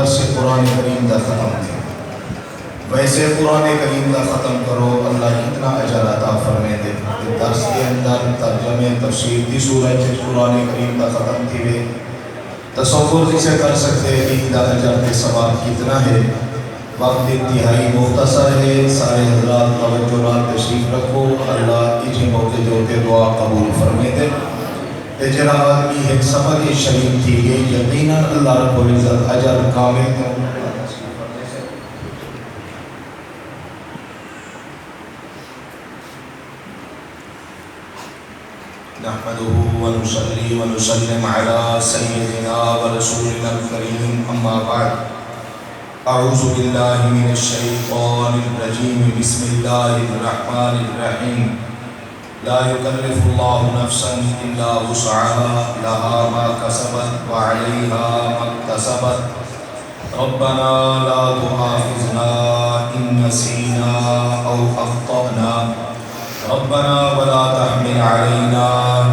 درس قرآن کریم دا ختم تھے ویسے قرآن کریم دا ختم کرو اللہ کتنا اجر عطا فرمائے دے درس کے اندر ترجمے تفسیر دی سورہ قرآن کریم دا ختم تھی وے تصور سے کر سکتے ایک دا اجر تے ثواب کتنا ہے وقت انتہائی مختصر ہے سارے حضرات توجہ نال تشریف رکھو اللہ اجے موقع جو تے دعا قبول فرمائے دے جرا آدمی ایک سبق شریف تھی گئی یقیناً اللہ رب العزت اجر کامل دے نحمده ونصلي ونسلم على سيدنا ورسولنا الكريم أما بعد أعوذ بالله من الشيطان الرجيم بسم الله الرحمن الرحيم لا يكلف الله نفسا إلا وسعها لها ما كسبت وعليها ما اكتسبت ربنا لا تؤاخذنا إن نسينا أو أخطأنا ربنا ولا تحمل علينا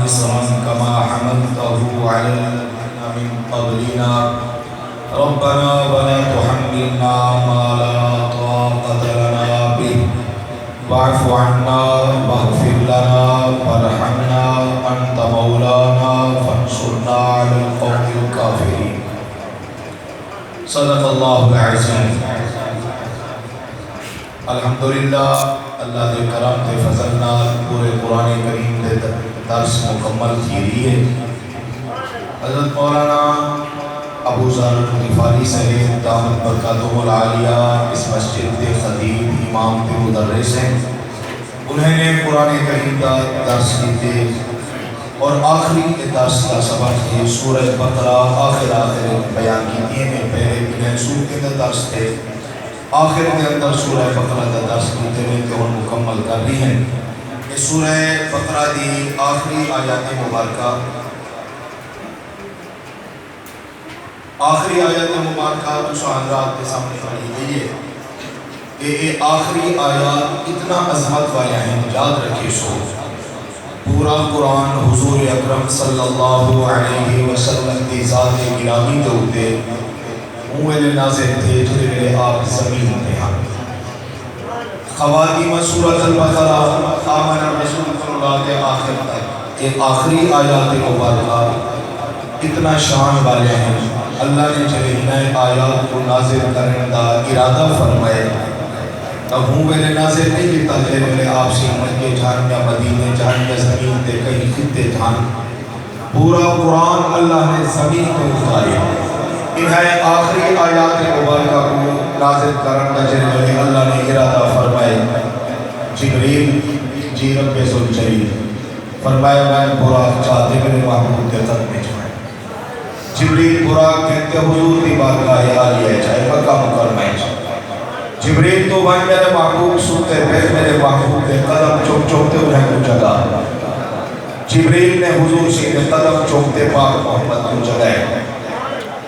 إصرا كما حملته على الذين من قبلنا ربنا ولا تحملنا ما لا طاقة لنا به واعف عنا واغفر لنا وارحمنا أنت مولانا فانصرنا على القوم الكافرين صدق الله العظيم الحمدللہ اللہ دے کرم دے فضل نال پورے قرآن کریم دے درس مکمل کی رہی ہے حضرت مولانا ابو ذر غفاری صاحب دامت برکاتہ العالیہ اس مسجد دے خطیب امام دے مدرس ہیں انہوں نے قرآن کریم دا درس کیتے اور آخری درس کا سبق ہے سورہ بقرہ آخر بیان کی ہیں پہلے انہیں سورہ کے درس تھے آخر کے اندر سورہ بقرہ کا درس کیتے ہیں کہ وہ مکمل کر رہی ہیں اس سورہ بقرہ دی آخری آیات مبارکہ کچھ حضرات کے سامنے پڑھی گئی ہے کہ یہ آخری آیات اتنا عظمت والے ہیں یاد رکھے سو پورا قرآن حضور اکرم صلی اللہ علیہ وسلم کی ذات گرامی کے ہوتے مویل نازل تھے جنہیں میرے آپ زمین میں ہاں خواتیم سورۃ البقرہ آمن الرسول صلی اللہ کے آخر تک ایک آخری آیات مبارکہ اتنا شان والے ہیں اللہ نے جنہیں نئے آیات کو نازل کرنے دا ارادہ فرمائے تب مویل نازل نہیں کیتا کہ میرے آپ سے مکے جان یا مدینے جان یا زمین دے کہیں خطے جان پورا قرآن اللہ نے زمین کو اتارے انہیں آخری آیات مبارکہ کو نازل کرنے جنہیں اللہ نے ارادہ فرمائے جبریل جی رب ذوالجلال فرمایا میں براق چاہتے میرے محبوب کے قدم میں جائیں جبریل براق کہتے حضور دی بارگاہ عالیہ جائے مکہ مکرمہ جائے جبریل تو بھائی میرے محبوب سنتے پہ میرے محبوب کے قدم چوک چوکتے انہیں کو جگہ جبریل نے حضور سے قدم چوکتے پاک محمد کو جگہ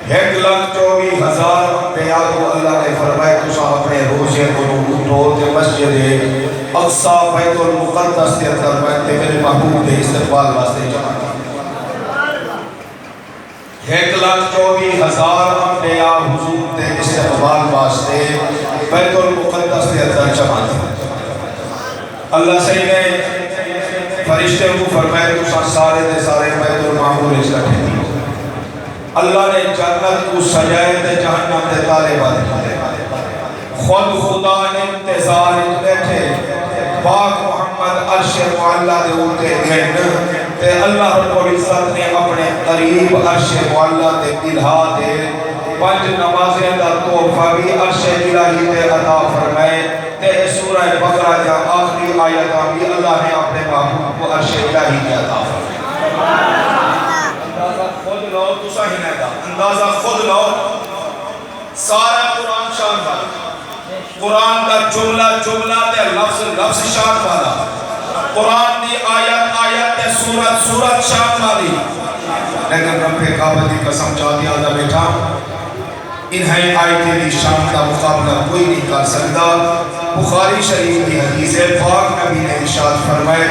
1,24,000 انبیاء کو اللہ نے فرمایا تو اپنے روزے کو اٹھو تے مسجد اقصی بیت المقدس کے اندر بیٹھے میرے محبوب کے استقبال واسطے جمع 1,24,000 انبیاء حضور کے استقبال واسطے بیت المقدس کے اندر جمع اللہ سے نے فرشتے کو فرمایا تو سارے دے سارے بیت المعمور اکٹھے تھے اللہ نے جنت کو سجائے دے جہنم دے تالے بندے خود خدا نے انتظار بیٹھے پاک محمد عرش معلیٰ دے اوتے گئن تے اللہ رب العزت نے اپنے قریب عرش معلیٰ دے الہا دے 5 نمازیں دا تحفہ بھی عرش الہی دے عطا فرمائے تے سورہ بقرہ کا آخری آیتاں بھی اللہ نے اپنے محبوب کو عرش الہی دے عطا فرمائے خود لو تو صحیح نہیں دا اندازہ خود لو سارا قرآن شان والا قرآن کا جملہ تے لفظ شان والا قرآن دی آیت تے سورت شان والی لیکن رب کعبہ دی قسم چاہتی آدھا بیٹھا انہیں آیتیں دی شان کا مقابلہ کوئی نہیں کر سکتا بخاری شریف کی حدیث پاک نبی نے ارشاد فرمائے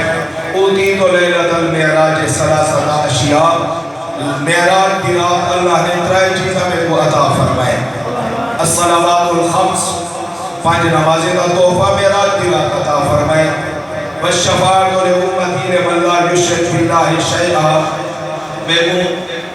اوتیت لیلۃ المعراج ثلاثۃ اشیاء معراج کی رات اللہ نے 3 چیزیں میں کو عطا فرمائے پانچ نمازیں کا تحفہ معراج کی رات عطا فرمائے والشفاعت لأمتی لمن لا یشرک باللہ شیئا میں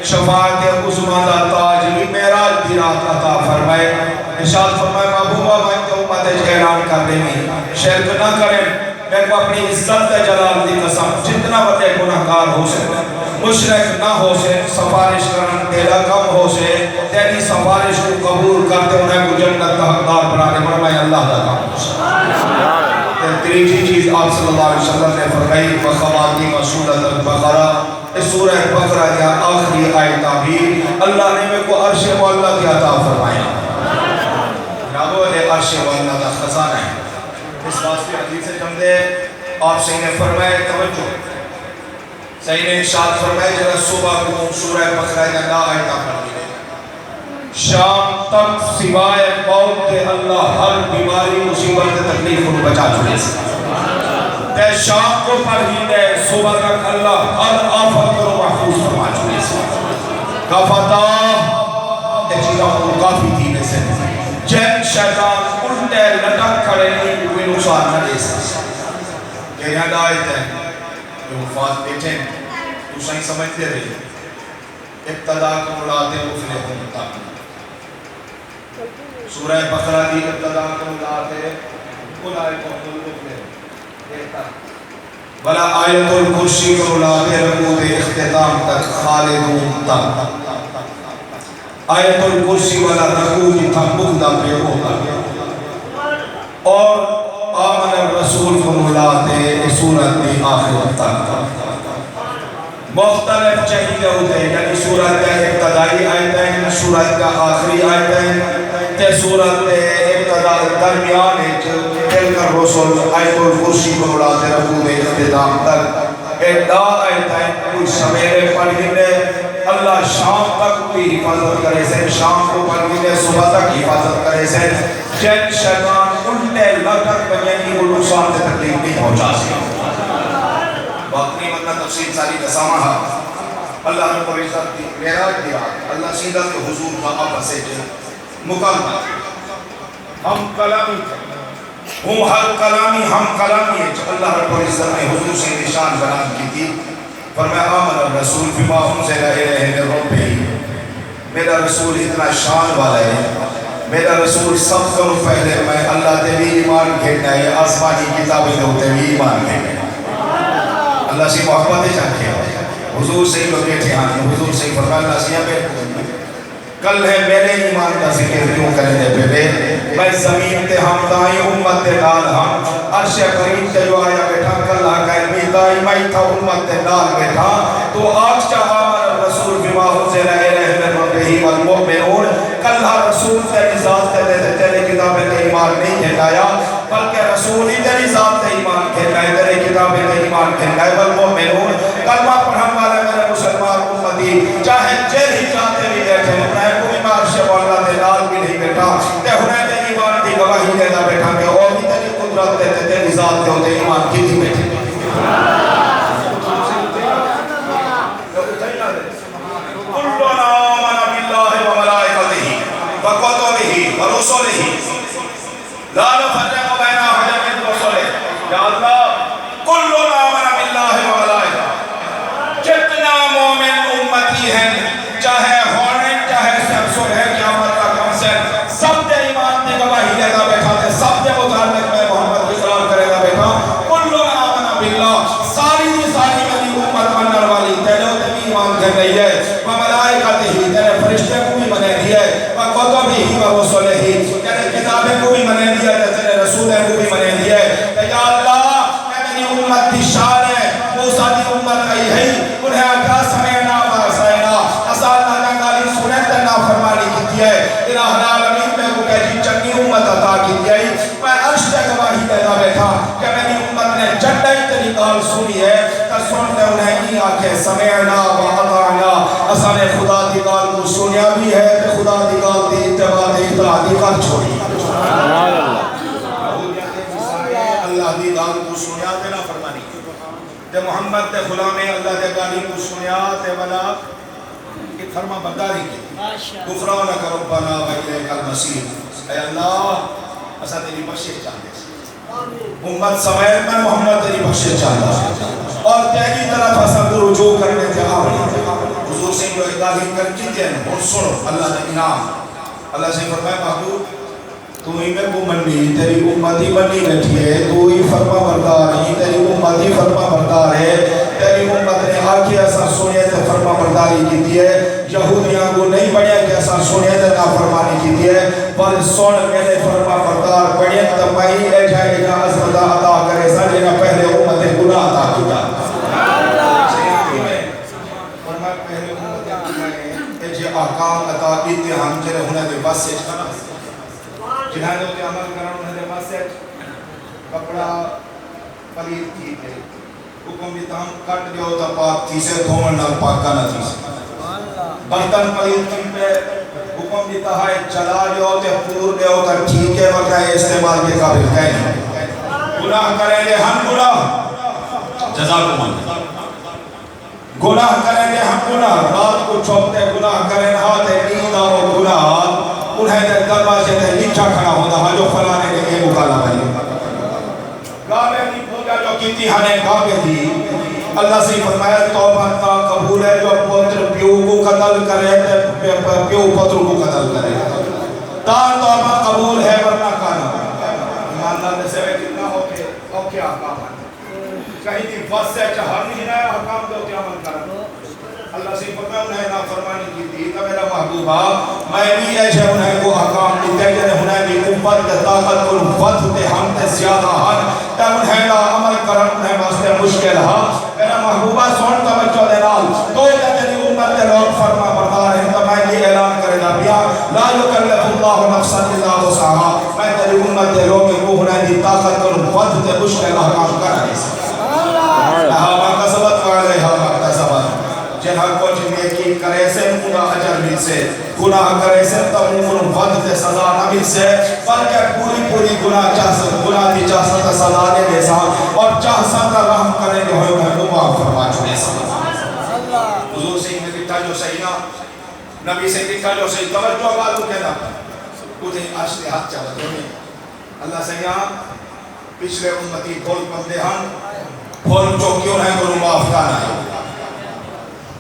شفاعت عظمیٰ دا تاج لی معراج کی رات عطا فرمائے ارشاد فرمائے محبوبہ میں کہ امت اعلان کر دیں شرک نہ کریں میں کو اپنی عزت جلال دی قسم جتنا بڑے گناہگار ہو سکے مشرک نہ ہو سے سفارش کرن تیرا کم ہو سے تیری سفارش کو قبول کرتے انہیں کو جنت کا حقدار بنانے فرمائے اللہ کا کام ہو سے تیسری چیز آپ صلی اللہ علیہ وسلم نے فرمائی وخواتیم سورۃ البقرہ اس سورہ بقرہ یا آخری آیت بھی اللہ نے میں کو عرش معلیٰ کی عطا فرمایا جنابو یہ عرش معلیٰ کا خزانہ ہے اس واسطے حدیث سے جم دے آپ سے انہیں فرمائے توجہ صحیح نے ارشاد فرمائے جنہا صبح کو سورہ بقرہ یا نا آیتہ پڑھ دیئے شام تک سوائے موت کے اللہ ہر بیماری مصیبت تکلیف کو بچا چکے سے تے شام کو پڑھ دیئے صبح تک اللہ ہر آفت کو محفوظ فرما چکے سے کافتا یہ چیزوں کو کافی دینے سے جن شیطان الٹے لٹک کھڑے نہیں کوئی نقصان نہ دے سکتے یہ یاد آیت ہے جو مفاد بیٹھیں تو صحیح سمجھتے رہے ابتدا کو ملاتے مفلحون تک سورہ بقرہ دی ابتدا کو ملاتے اولائے کو مفلحون بلا آیت الکرسی کو ملاتے رکود اختتام تک خالدون تک آیت الکرسی والا رکود تک مقدہ پہ ہوگا اور آمن الرسول کو ملاتے سورت دی آخر تک مختلف چاہیے ہوتے ہیں یعنی سورت کا ابتدائی آیتیں سورت کا آخری آیتیں تے سورت ابتدا درمیان تلک الرسول آیت الکرسی کو ملاتے رکود اختتام تک ایک دا آیتیں کوئی سمیرے پڑھنے اللہ شام تک کوئی حفاظت کرے سے شام کو پڑھنے صبح تک حفاظت کرے سے جن شیطان الٹے لٹک بنیانی کو نقصان سے تکلیف نہیں پہنچا سکتا باقی مطلب تفصیل ساری قسامہ اللہ نے کو عزت دی معراج دیا اللہ سیدھا کے حضور کا آپس سے مکالمہ ہم کلامی ہم ہر کلامی ہم کلامی ہے اللہ رب العزت نے حضور سے نشان بیان کی تھی فرمایا آمن الرسول بما انزل الیہ من ربہ میرا رسول اتنا شان والا ہے میرا رسول سب سے پہلے میں اللہ تے بھی ایمان کھیلنا ہے آسمانی کتابیں ہوتے بھی ایمان کھیلنا اللہ سے محبت چاہتے ہیں حضور سے ہی لوگ بیٹھے آنے حضور سے ہی فرمایا اللہ سے یہاں پہ کل ہے میرے ایمان کا ذکر کیوں کرنے پہلے میں زمین تے ہم دائیں امت تے نال ہم عرش کریم تے جو آیا بیٹھا کل آقا علمی دائیں میں تھا امت تے نال بیٹھا تو آج چاہا من رسول بما انزل الیہ من ربہ والمؤمنون کل رسول تیری ذات تیرے کتابیں تے ایمان نہیں کہلایا بلکہ رسول ہی تیری ذات تے ایمان کہلائے تیرے کتابیں تے ایمان کہلائے والمؤمنون کلمہ پڑھن والے میرے مسلمان امتی چاہے جیل ہی چاہتے بھی بیٹھے انہیں کوئی مارش والا تے نال بھی نہیں بیٹھا تے انہیں تے ایمان دی گواہی دینا بیٹھا کہ اور بھی تیری قدرت تے تیری ذات تے ہوتے ایمان کی تھی بیٹھے کلنا آمن باللہ وملائکتہ وکتبہ ورسلہ لا نفرق بین احد من رسلہ یا اللہ کلنا آمن باللہ وملائکتہ جتنا مومن امتی ہیں چاہے ہونے چاہے سرسو ہے قیامت کا کنسر سب دے ایمان دے گواہی دینا بیٹھا تے سب دے متعلق میں محمد اقرار کرے گا بیٹھا کلنا آمن باللہ ساری دی ساری میری امت منر والی تیرے تے بھی ایمان کر رہی ہے وملائکتہ ہی تیرے فرشتے کو بھی منے دی ہے وکتبہ ہی ورسلہ ہی تیرے کتابیں کو بھی منے دی ہے تیرے رسولیں کو بھی منے دی ہے کہ یا اللہ میری امت دی شان ہے موسیٰ دی امت کا ہی ہے انہیں اکھا سمینا واسائنا اسالنا نگالی سنت نا فرمانی کی ہے الہ العالمین میں کو کہہ جی چنگی امت عطا کی ہے میں عرش تک گواہی دینا بیٹھا کہ میری امت نے جنڈائی تری کال سنی ہے تا سنتے انہیں کی آنکھیں سمینا وعطانا اسانے خدا دی کال کو سنیا بھی ہے کہ خدا دی کال دی اتباع دی اطلاع دی کال چھوڑی اللہ دی کال کو سنیا دینا فرمانی تے محمد تے غلامے اللہ دے گالی کو سنیا تے بلا کہ فرما برداری کی غفرانک ربنا و الیک المصیر اے اللہ اسا تیری بخشش چاہتے امت سمیت میں محمد تیری بخشش چاہتا اور تیری طرف اسا کو رجوع کرنے کے آوری حضور سے جو الہی کر کیتے ہیں اور سنو اللہ نے انعام اللہ سے فرمائے محبوب تو ہی میں کو منی تیری امتی منی بیٹھی ہے تو ہی فرما بردار ہی تیری امتی فرما بردار ہے تیری امت نے آکے ایسا سنیے تو فرما برداری کی دی ہے یہودیاں کو نہیں بڑھیا کہ ایسا سنیے تو نافرمانی کی دی ہے پر سن میرے فرما بردار بڑھیا تمہی اے جائے گا عظمت عطا کرے سا جنہ پہلے امت گناہ عطا کیا فرما پہلے امت گناہ اے جے احکام عطا کیتے ہم جنہ ہونے دے بس سے چھنا جنہاں جو کہ عمل کرنا انہیں دے بس سے کپڑا پلید کی تھے حکم بھی تاہم کٹ گیا ہوتا پاک تھی سے دھومن نال پاک کا نہ تھی سے برتن پلید کی پہ حکم بھی تاہائے چلا گیا ہوتے پور گیا ہوتا ٹھیک ہے وقت استعمال کے قابل کہیں گناہ کریں گے ہم گناہ جزاکم گناہ کریں گے ہم گناہ رات کو چھوپتے گناہ کریں ہاتھے نیند آو گناہ انہیں در دروازے تے نیچا کھڑا ہوتا ہے جو فلانے کے لیے مکالا بھائی گابے دی پوجا جو کیتی ہنے گابے دی اللہ سے فرمایا توبہ تا قبول ہے جو پوتر پیو کو قتل کرے پیو پوتر کو قتل کرے تا توبہ قبول ہے ورنہ کانا ایمان اللہ سے کتنا ہو کے آقام ہے کہیں دی بس سے چہر نہیں ہے حکام دے ہوتے عمل کرنا اللہ سے فرمایا انہیں نافرمانی کی تھی کہ میرا محبوبہ میں بھی ایسے انہیں کو حکام دیتے کہ انہیں بھی قوت کے طاقت کو وقت تے ہم تے زیادہ ہن کہ انہیں لا عمل کرن انہیں واسطے مشکل ہے میرا محبوبہ سن توجہ دے نال تو تیری امت کے لوگ فرما بردار ہیں تو میں یہ اعلان کرے گا بیا لا یکلف اللہ نفسا الا وسعها میں تیری امت کے لوگ کو انہیں دی طاقت کو وقت تے مشکل حکام کرنے سے اللہ ما کسبت وعلیہا ما کسبت جنہاں کچھ نیکی کرے سے گناہ اجر مل سے گناہ کرے سے تب ان وقت تے سزا نہ مل سے بلکہ پوری گناہ گناہ دی چاہتا سزا دے دے سا اور چاہتا رحم کرے گے ہوئے میں معاف فرما چھوڑے سا حضور سے میں کتا جو صحیح نا نبی سے کتا جو صحیح توجہ باتوں کہنا انہیں عشق حق چاہتا ہے اللہ سیاں پچھلے امتی بھول بندے ہم بھول چوکیوں ہیں تو معاف کرنا ہے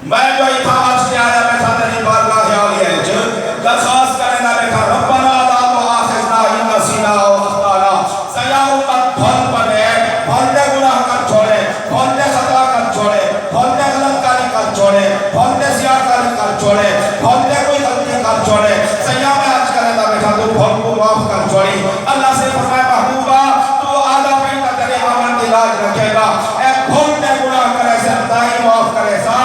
میں جو اتحاد سے آیا بیٹھا تیری بارگاہ خیالی ہے جو درخواست کرنا بیٹھا ربنا لا تؤاخذنا ان نسینا او اخطانا سیا امت بھول پڑے بھول دے گناہ کر چھوڑے بھول دے خطا کر چھوڑے بھول دے غلط کاری کر چھوڑے بھول دے سیاہ کاری کر چھوڑے بھول دے کوئی غلطی کر چھوڑے سیا میں آج کرنا بیٹھا تو بھول کو معاف کر چھوڑی اللہ سے فرمائے محبوبہ تو آدھا پہنٹا تیرے آمن علاج رکھے گا اے بھول دے گناہ کرے سے دائی معاف کرے سا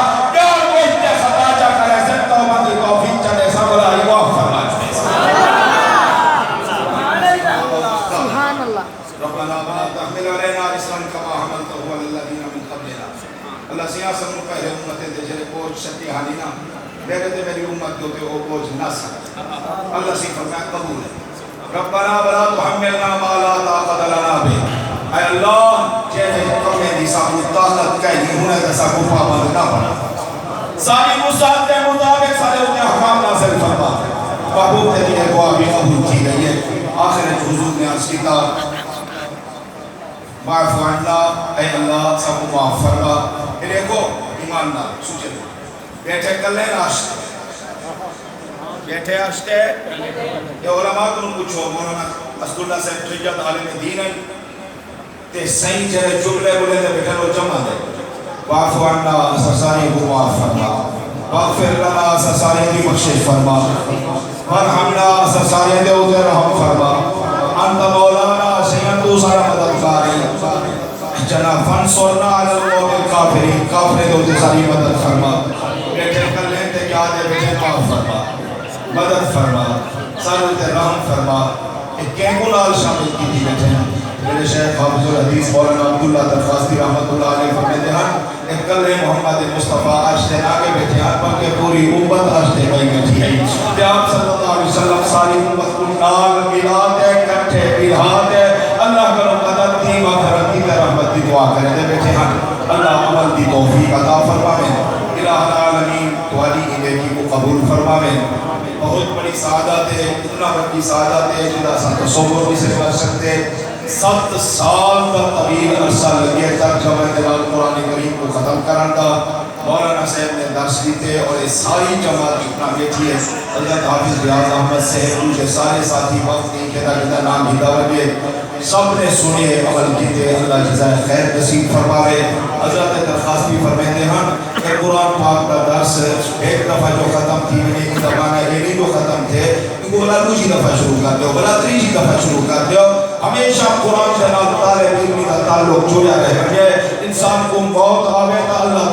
اللہ سیاست میں پہلے امتیں دے جلے بوجھ شکتی حالی نا میرے دے میری امت جو تے وہ بوجھ نہ سکتا اللہ سی فرمایا قبول ہے ربنا بلا تحملنا ما لا طاقت لنا به اے اللہ جیسے کمیں دی سامو طاقت کہیں ہونے جیسا کو پابند نہ بنا ساری مصاد کے مطابق سارے اتنے حکام نازل فرما محبوب نے دیئے دعا بھی قبول کی گئی ہے آخر حضور نے عرض کیتا معاف عنا اے اللہ سب کو معاف فرما انہیں کو ایمان نہ سوچے بیٹھے کر لیں آشتے بیٹھے آشتے یہ علماء کو پوچھو مولانا اسداللہ سے تجد عالم دین ہے تے صحیح جرے جملے بولے دے بیٹھے لو جمع دے معاف عنا سساری کو معاف فرما واغفر لنا سساری کی بخشش فرما ورحمنا سساری دے ادھر رحم فرما انت مولانا سیئن تو سارا مددگاری جناب فانصرنا علی القوم الکافرین کافر دو ساری مدد فرما بیٹھے کر لیں تے کیا دے بیٹھے معاف فرما مدد فرما سارت رحم فرما ایک کینگو نال شامل کی تھی بیٹھے میرے شیخ حافظ الحدیث مولانا عبداللہ درخواستی رحمت اللہ علیہ فرماتے ہیں ایک کل محمد مصطفیٰ آشتے آگے بیٹھے ہیں بلکہ پوری امت آشتے بھائی بیٹھی ہے کہ آپ صلی اللہ علیہ وسلم ساری امت کو نال ملاد ہے کٹھے ملاد ہے اللہ کرو مدد دی مغفرت دی رحمت دی دعا کرے دے بیٹھے ہیں اللہ عمل دی توفیق عطا فرمائے الہ العالمین توالی الہی کو قبول فرمائے بہت بڑی سعادت ہے، اتنا بڑی سعادت ہے جدا سا تصور بھی سے کر سکتے 7 سال کا طویل عرصہ لگے ترجمہ دلال قرآن کریم کو ختم کرنا مولانا صاحب نے درس دیتے اور یہ ساری جماعت جتنا بیٹھی ہے حضرت حافظ ریاض احمد صاحب دوسرے سارے ساتھی وقت نہیں کہتا کہتا نام ہی دورگے سب نے سنے عمل کیتے اللہ جزائے خیر نصیب فرماوے حضرت درخواست بھی فرماتے ہیں کہ قرآن پاک کا درس ایک دفعہ جو ختم تھی میں نے زمانہ ایلی جو ختم تھے ان کو بلا دوسری دفعہ شروع کر دو بلا تیسری دفعہ شروع کر دو ہمیشہ قرآن جناب طالب علمی کا تعلق جوڑا رہے انسان کو موت آوے تو اللہ